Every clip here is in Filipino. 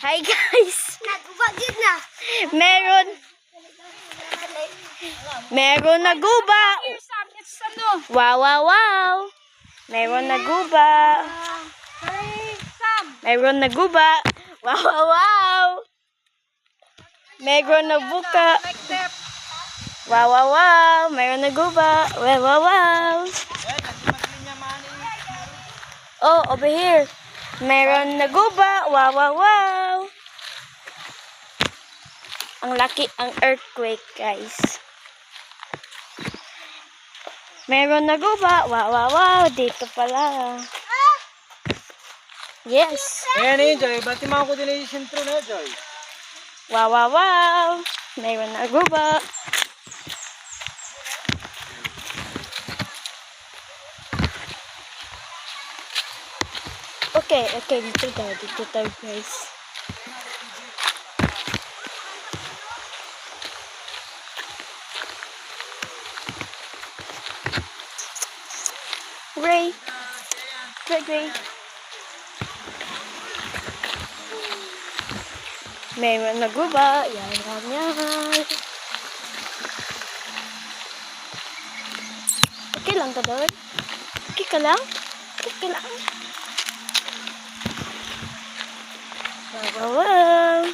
Hi guys! Nagubagid na. Meron na guba. Wow, wow, wow. Meron na guba. Meron na guba. Wow, wow, wow. Meron na buka. Wow, wow, wow. Meron na guba. Wow, wow, wow. Oh, over here. Meron na guba. Wow, wow, wow. Ang laki ang earthquake, guys. Meron na guba. Wow, wow, wow. Dito pala. Yes. Ayan eh, Joy. Ba't yung mga ko din yung sentro na, Joy? Wow, wow, wow. Meron na guba. Okay, dito tayo guys. Gray. Meron na guba. Yan. Okay lang ka doon? Okay ka lang? Wow.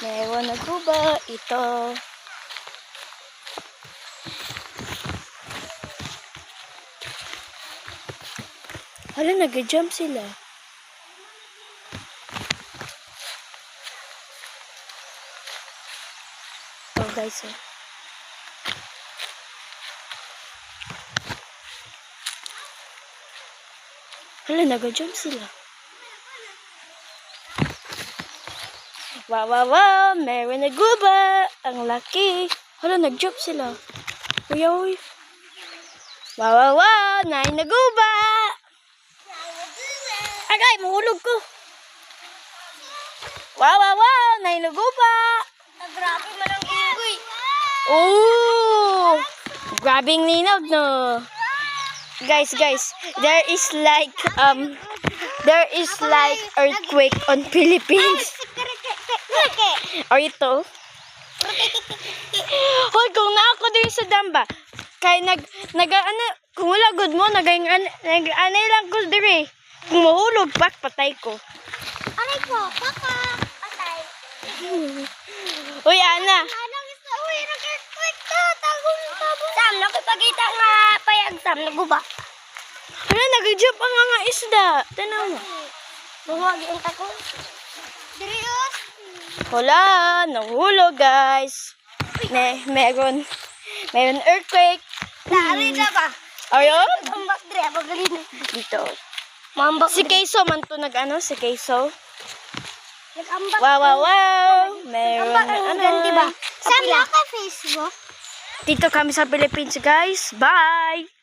Meron na guba. Ito. Hala, nag-jump sila. Oh, guys. Hala, nag-jump sila. Wow, wow, wow. Meron na guba. Ang laki. Hala, nag-jump sila. Uy. Wow, wow, wow. Nain na guba. Agay, mahulog ko. Wow, wow, wow. Nain na guba. Grabe man ang ingoy. Oh, grabing linaw, no? Guys, there is like earthquake on Philippines. Or ito. Hoy, kung na ako din sa damba, kay kung wala good mo, anay lang ko dire. Kung mahulog, patay ko. Aray ko, papa. Patay. Uy, Ana. Uy, nag-earthquake to. Tagong tabo. Sam, nakipagkita nga payag, Sam. Naguba. Hala, nag-jump ang mga isda. Tanaw mo. Bumagi ang tako. Serious? Wala, nahulog guys. Meron earthquake. Dari na ba? Ayun? Ambak dire, pagaling. Dito. Mambak Si Keiso man to si Keiso. Nag-ambak. Wow, wow, wow. Meron Ambak ang ganti ba? Sam, Kapila. naka-Facebook? Dito kami sa Philippines guys. Bye!